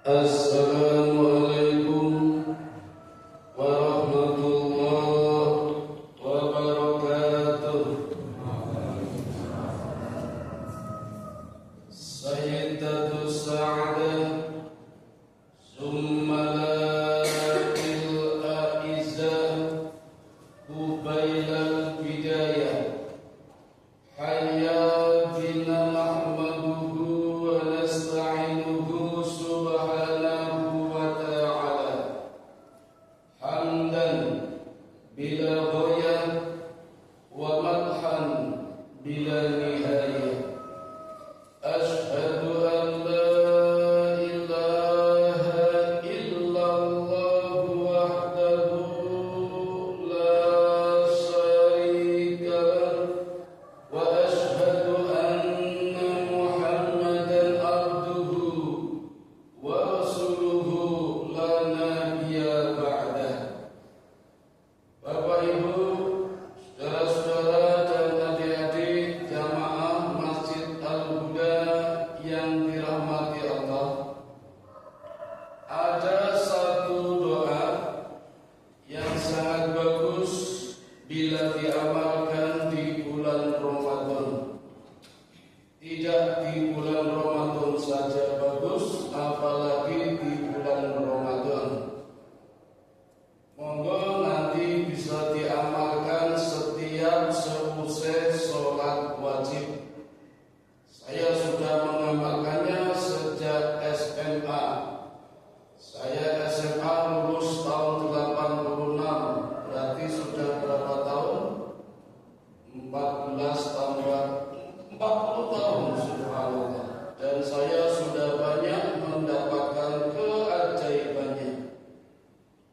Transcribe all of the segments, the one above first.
Assalamualaikum warahmatullahi wabarakatuh. Sayyidatu Sa'adah Summalakil A'izzah Qubailal Bidayah Hayya bina nahmaduhu wa nasta'inuhu subhanahu wa ta'ala hamdan bila ghayah wa madhan bila nihayah. Ashhadu an la ilaha illallah wahdahu la syarika lahu wa ashhadu anna Muhammadan abduhu wa rasuluhu la nabiyya ba'dah. Bapak Ibu, saudara-saudara dan adik-adik jamaah Masjid Al-Huda yang dirahmati Allah, ada satu doa yang sangat bagus bila diamalkan di bulan Ramadan. Tidak di bulan Ramadan saja bagus, apalagi di bulan Ramadan. Monggo nanti bisa diamalkan setiap seusai sholat wajib. Saya sudah mengamalkannya sejak SMA. Saya SMA lulus tahun 86, berarti sudah berapa tahun? 14 tambah 40 tahun, subhanallah. Dan saya sudah banyak mendapatkan keajaibannya.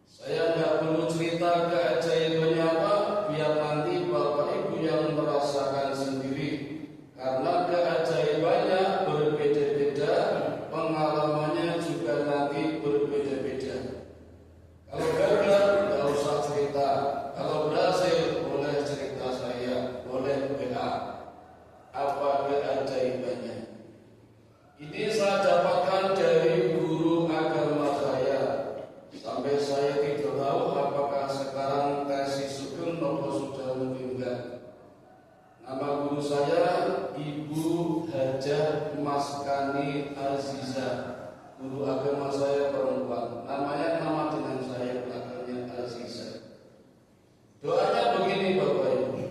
Saya tidak perlu cerita keajaibannya apa, biar nanti Bapak Ibu yang merasakan sendiri. Karena keajaibannya berbeda-beda, pengalamannya juga nanti berbeda-beda. Kalau gagal, tidak usah cerita. Kalau berhasil, boleh cerita saya, boleh WA. Apa keajaibannya? Ini saya dapatkan dari guru agama saya. Sampai saya tidak tahu apakah sekarang tesis sugeng atau sudah meninggal. Nama guru saya Ibu Hajah Maskani Azizah. Guru agama saya perempuan. Namanya nama dengan saya, belakangnya Azizah. Doanya begini Bapak Ibu.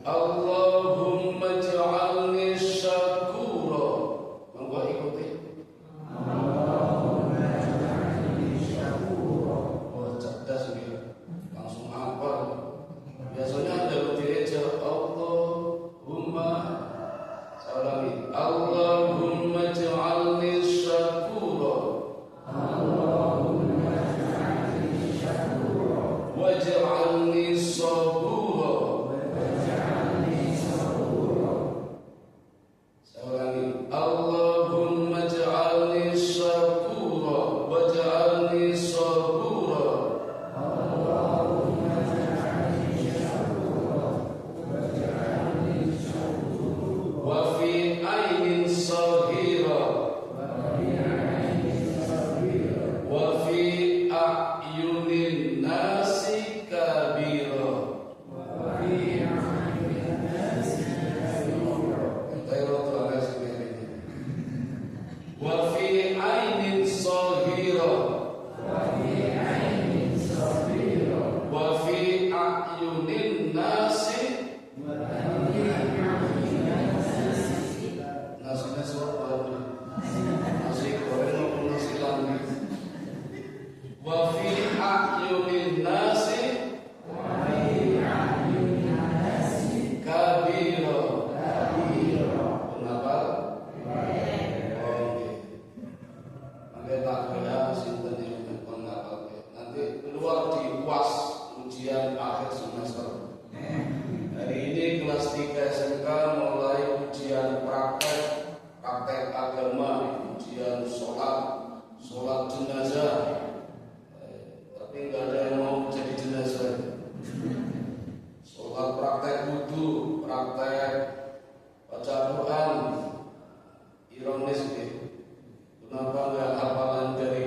Allahumma ja'alni syakura. Monggo ikuti. Oh, cerdas dia. Langsung hafal. Biasanya ada gereja Allahumma, saya ulangi, Allahumma ja'alni syakura waj'alni sabura. Saya ulangi, Allahumma ja'alni syakura waj'alni sabura wa fi ainin saghira wa fi a'yunin nasi kabira. Wa fi ainin saghira wa fi a'yunin nasi. Nasinya soal nasi goreng maupun nasi langit. Wa fi a'yunin nasi kabira. Kenapa? Oh, nanti tak beda sinten yang menghafal. Nanti keluar di UAS, ujian akhir semester. Hari ini kelas 3 SMK mulai ujian praktek agama, ujian sholat jenazah. Tapi nggak ada yang mau jadi jenazah. Sholat praktek wudu, praktek baca Quran. Ironis nih, kenapa nggak hafalan dari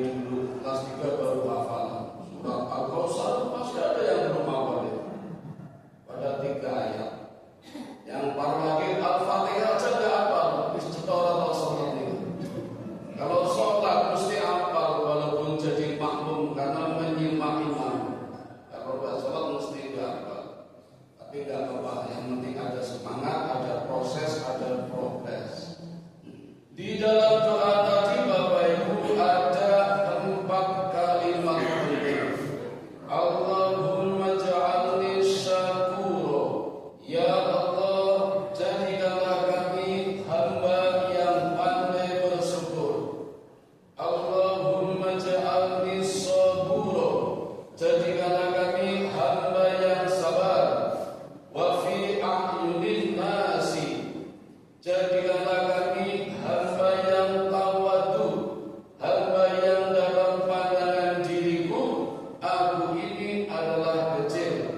al-nisaburo, jadikanlah kami hamba yang sabar. Wa fi a'yunin nasi, jadikanlah kami hamba yang tawadu, hamba yang dalam pandangan diriku aku ini adalah kecil.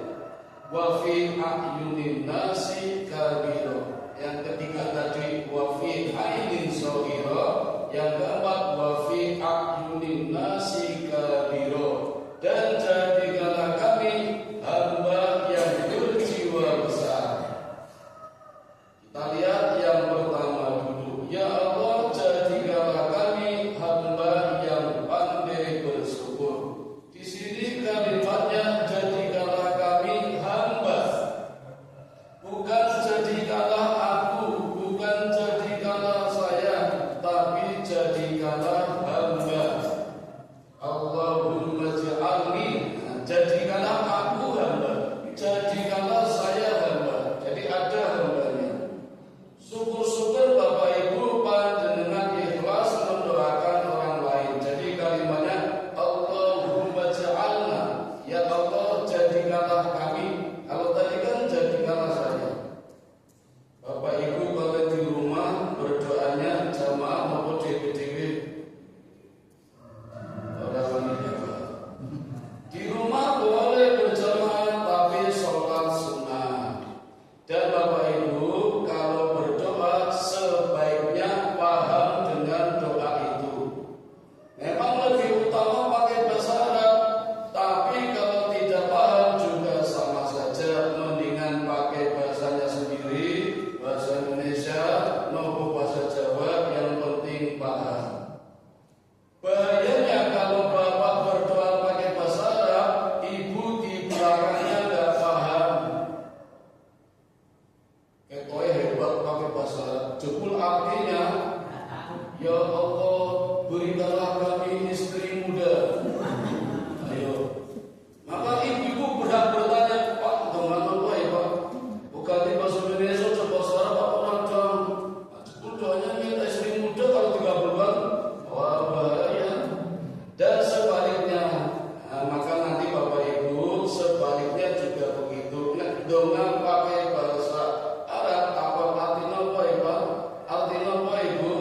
Wa fi a'yunin nasi kabiro, yang ketiga tadi wa fi ainin shaghira, yang keempat wa fi a'yunin nasi kabiro, dan jadikanlah kami hamba yang berjiwa besar. Kita lihat yang pertama dulu. Ya Allah, jadikanlah kami hamba yang pandai bersyukur. Di sini kalimatnya jadikanlah kami hamba, bukan jadikanlah aku, bukan jadikanlah saya, tapi jadikanlah hamba. Allahumma ja'alni, jadikanlah aku hamba, jadikanlah saya hamba. Jadi ada hambanya. Syukur-syukur Bapak Ibu panjenengan ikhlas mendoakan orang lain. Jadi kalimatnya Allahumma ja'alna, ya Allah jadikanlah kami. Kalau tadi kan jadikanlah saya. Bapak Ibu kalau di rumah berdoanya jamaah maupun dewe-dewe. Di rumah boleh berjamaah tapi sholat sunnah. Dan Bapak Ibu kalau berdoa sebaiknya paham dengan doa itu. Memang lebih utama pakai bahasa Arab, tapi kalau tidak paham juga sama saja. Mendingan pakai bahasanya sendiri, bahasa Indonesia maupun bahasa Jawa, yang penting paham. Bahayanya kalau Bapak berdoa pakai bahasa Arab, Ibu di belakangnya nggak paham. Ketoi hebat pakai bahasa Arab, jebul artinya ya Allah berikanlah kami istri muda. Ayo, maka ibu berhak bertanya, Pak dengan apa ya Pak? Bukan di bahasa Indonesia, coba bahasa Arab apa orang dong? Jebul doanya minta istri muda kalau 3 bulan, wah bahaya. Dan sebaliknya, maka nanti Bapak Ibu sebaliknya juga begitu. Dengan pakai bahasa Arab, apa artinya apa ya Pak? Artinya apa Ibu?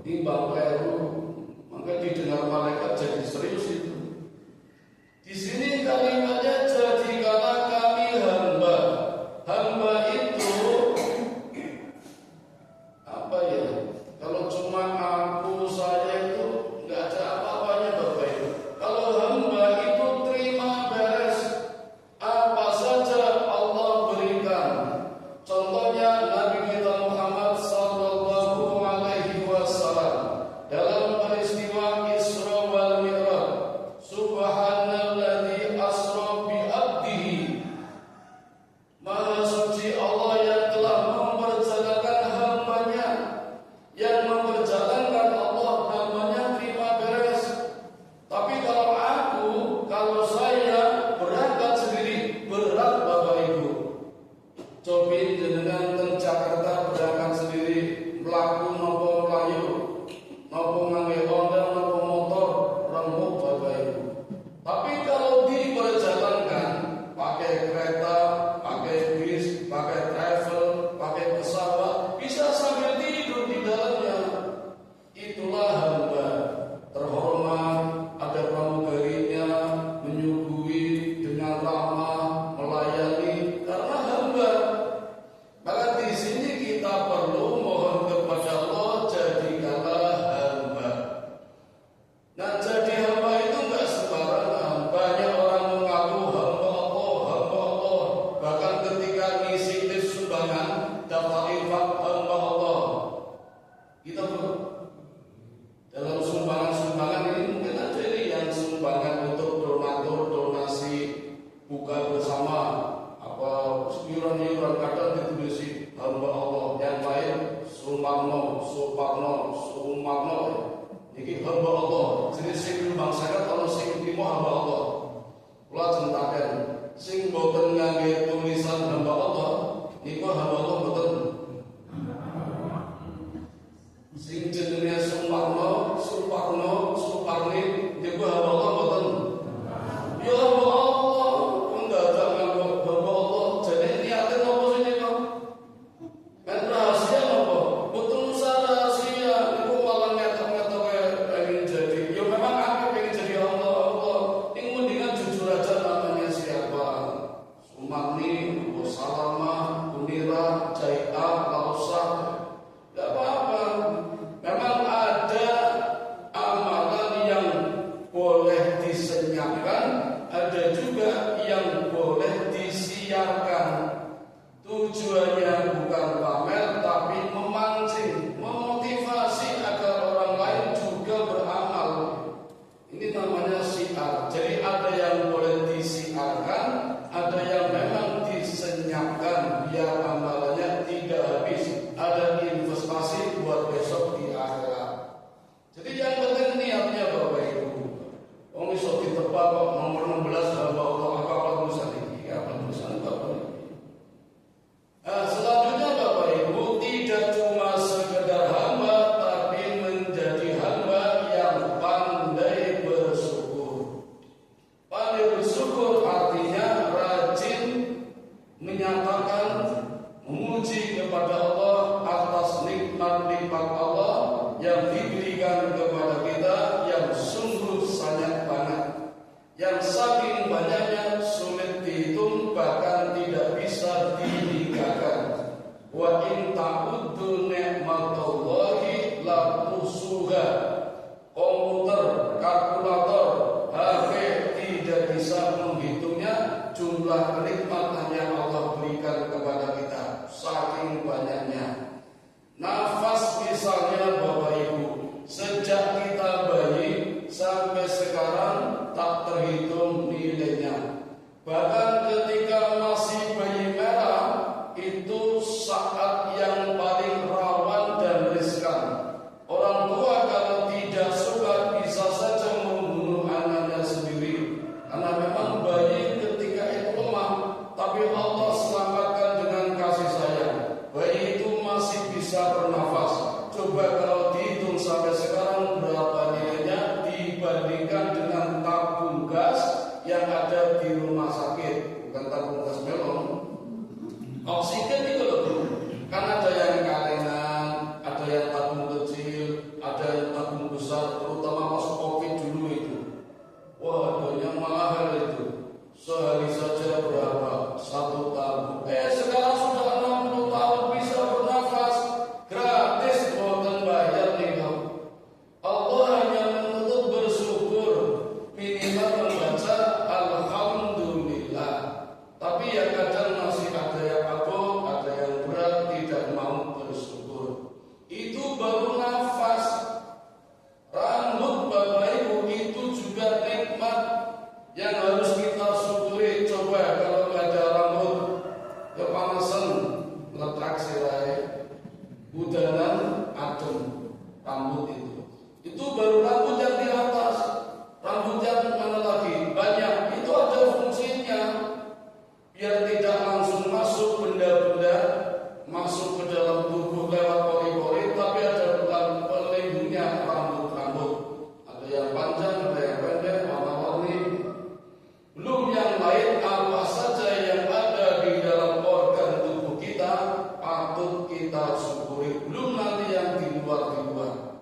Timbang kleru, maka didengar malaikat jadi serius itu. Di sini kalimatnya jadikanlah kami hamba. Hamba itu apa ya? Kalau cuma aku saya itu nggak ada apa-apanya Bapak Ibu. Kalau hamba itu terima beres, apa saja Allah berikan. Contohnya Nabi kita Muhammad sallallahu alaihi wasallam dalam peristiwa Isra wal Mi'raj, subhanalladzi asra bi abdihi, Maha suci Allah yang telah memperjalankan hambanya. Yang memperjalankan Allah namanya terima beres. Tapi kalau aku, kalau saya berangkat sendiri, berat Bapak Ibu. Cobain jenengan teng Jakarta berangkat sendiri, mlaku nopo mlayu, nopo ngangge Honda, nopo motor, remuk Bapak Ibu. Tapi kalau diperjalankan pakai kereta, pakai bis, pakai travel, pakai pesawat, bisa sambil tidur di dalamnya. Itulah hamba terhormat, ada pramugarinya, menyuguhi dengan ramah, melayani karena hamba. Maka di sini kita perlu mohon kepada Allah, jadikanlah hamba. Nah, jadi hamba itu enggak sembarangan. Banyak orang mengaku hamba Allah. Bahkan ketika ngisi tis sumbangan, daftar infak hamba Allah. Kita dalam sumbangan ini mungkin ada ini yang sumbangan untuk donatur, donasi, buka bersama, apa iuran-iuran kadang ditulis hamba Allah, yang lain Sumarno, Sumarno. Ini hamba Allah. Jenis sing nyumbang zakat ana sing trimo hamba Allah. Kula centaken sing boten ngangge tulisan hamba Allah, niku hamba Allah boten. Sing jenenge Sumarni, niku hamba Allah Ini namanya syiar. Jadi ada yang boleh disiarkan, ada yang memang disenyapkan biar amalannya tidak habis. Ada investasi buat besok di akhirat. Jadi yang penting niatnya Bapak Ibu. Wong iso ditebak kok nomor 16 Allah apa tulisan ini? Apa tulisan Bapak Ibu? Selanjutnya Bapak Ibu, tidak cuma sekedar hamba, tapi menjadi hamba yang pandai bersyukur. Pandai bersyukur artinya rajin menyatakan, memuji kepada Allah atas nikmat-nikmat Allah yang diberikan kepada kita yang sungguh sangat banyak, yang saking banyaknya sulit dihitung, bahkan tidak bisa dihinggakan. Wa in ta'uddu ni'matallahi la tuhsuha. Komputer, kalkulator, HP tidak bisa menghitungnya jumlah nikmat yang Allah berikan kepada kita, saking banyaknya. Nafas misalnya Bapak Ibu, sejak kita bayi sampai sekarang tak terhitung nilainya. Bahkan ketika masih bayi merah, itu saat yang paling rawan dan riskan. Orang tua kalau tidak suka bisa saja membunuh anaknya sendiri, karena memang bayi ketika itu lemah, tapi Allah selamatkan dengan kasih sayang. Bayi itu masih bisa bernafas. Coba kalau dihitung sampai sekarang berapa nilainya dibandingkan dengan tabung gas yang ada di rumah sakit. Bukan tabung gas melon, oksigen itu loh bro. Kan ada yang kalengan, ada yang tabung kecil, ada yang tabung besar. Terutama pas COVID dulu itu, wah banyak mahal itu. Sehari saja berapa? 1 tabung. Sekarang sudah 60 tahun bisa bernafas gratis, bukan bayar nih kamu. Allah hanya menuntut bersyukur, minimal membaca alhamdulillah. Tapi ya kadang masih ada yang abot, ada yang berat, tidak mau bersyukur. Itu baru nafas. Rambut Bapak Ibu itu juga nikmat yang harus kita syukuri. Coba kalau nggak ada rambut, kepanasan, letak sirai, udanan, adem, rambut itu baru rambut yang di atas. Rambut yang mana lagi? Banyak. Itu ada fungsinya, biar tidak langsung masuk benda-benda masuk ke dalam tubuh lewat pori-pori, tapi ada pelindungnya rambut-rambut. Ada yang panjang, ada yang pendek, warna-warni. Belum yang lain apa saja yang ada di dalam organ tubuh kita patut kita syukuri. Belum nanti yang di luar-luar.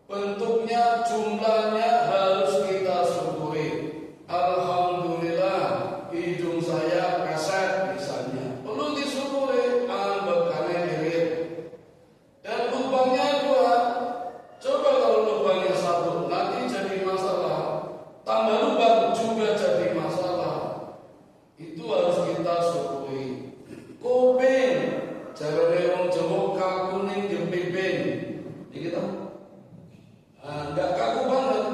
Bentuknya, jumlahnya harus kita syukuri. Alhamdulillah, hidung saya keset misalnya, perlu disyukuri. Ambekannya irit dan lubangnya 2. Coba kalau lubangnya 1 nanti jadi masalah, tambah lubang juga jadi masalah. Itu harus kita syukuri. Kuping, jarane wong Jawa kakuning jempiping. Iki to. Enggak kaku banget.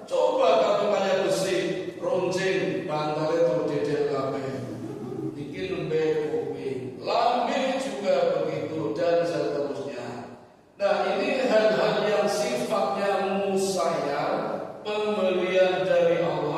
Coba kaku kayak besi, runcing, bantalnya tuh dedel kabeh. Bikin lembe kuping, lambe juga begitu, dan seterusnya. Nah ini hal-hal yang sifatnya musayyar, pemberian dari Allah.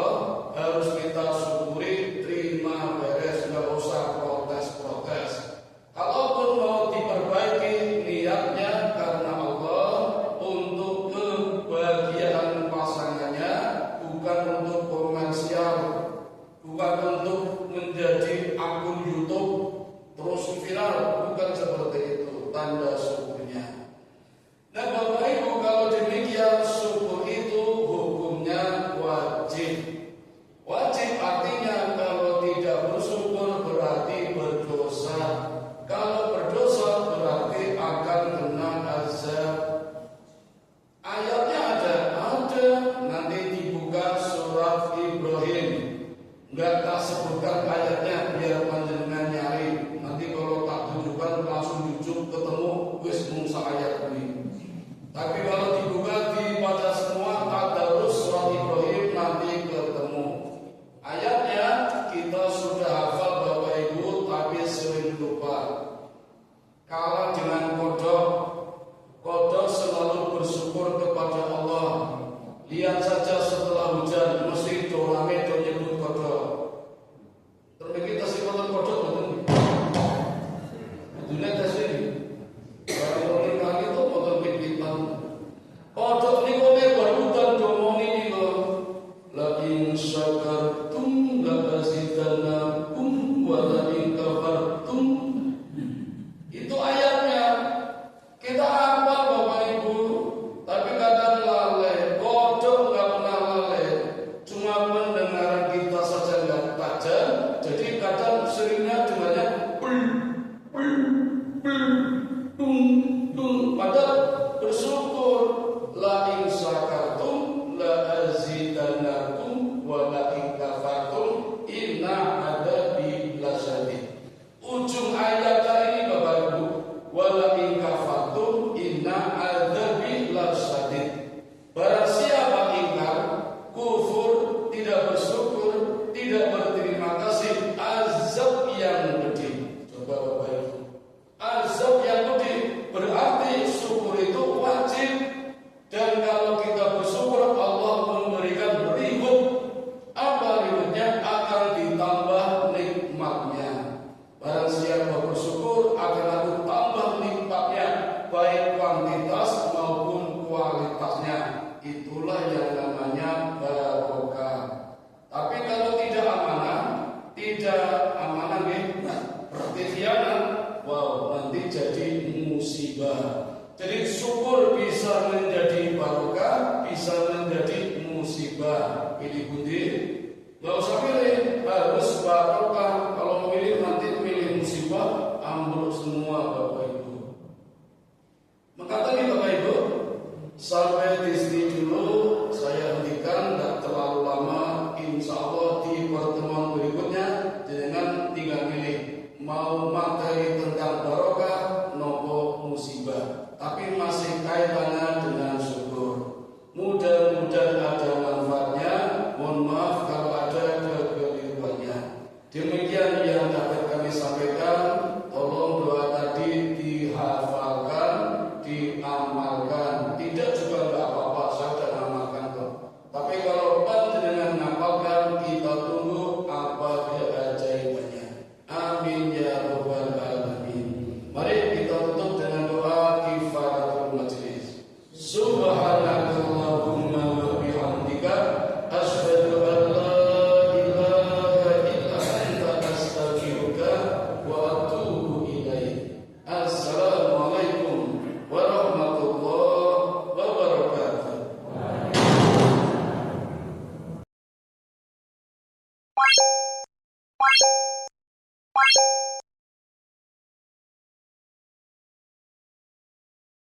hujan mesti dolame do nyebut kodok. Terus kita sing wonten kodok mboten. Dunia tes ini. Kalau kali itu wonten pipitan. Kodok niku nek barudan domongi niku. La in syakartum la azidannakum wa la in kafartum. Itu ayatnya. Kita hafal Bapak Ibu, tapi kadang lalai. Kodok nggak pernah lalai. Cuma pendengaran kita saja nggak tajam. Jadi kadang seringnya dengannya dung. Padahal bersyukur. La in syakartum la azidannakum wa la in kafartum inna adabi lasyadid. Ujung ayat ini Bapak Ibu, wa la in kafartum inna adabi lasyadid. Barang siapa ingkar, kufur, tidak bersyukur, tidak berterima kasih, azab yang pedih. Coba Bapak Ibu, azab yang pedih berarti syukur itu wajib. Dan kalau kita bersyukur, Allah memberikan reward. Apa rewardnya? Akan ditambah nikmatnya. Barang siapa bersyukur, akan aku tambah nikmatnya, baik kuantitas maupun kualitasnya. Itulah yang namanya barokah. Tapi kalau tidak amanah berarti khianat. Wow, nanti jadi musibah. Jadi syukur bisa menjadi barokah, bisa menjadi musibah. Pilih budi, nggak usah pilih, harus barokah. Kalau pilih nanti pilih musibah, ambruk semua Bapak Ibu. Maka tadi Bapak Ibu, sampai di sini dulu saya hentikan, tidak terlalu lama. Insya Allah di pertemuan berikutnya dengan tinggal pilih mau materi tentang barokah nopo musibah. Tapi masih kaitannya dengan syukur. Mudah-mudahan ada manfaatnya. Mohon maaf kalau ada kekeliruannya. Demikian yang dapat kami sampaikan. Tolong doa tadi dihafalkan, diamalkan. Tidak juga enggak apa-apa, saya sudah amalkan kok. Tapi kalau panjenengan mengamalkan, kita tunggu apa keajaibannya. Amin ya rabbal alamin. Mari kita tutup dengan doa kifaratul majlis. Subhanakallahumma wa bihamdika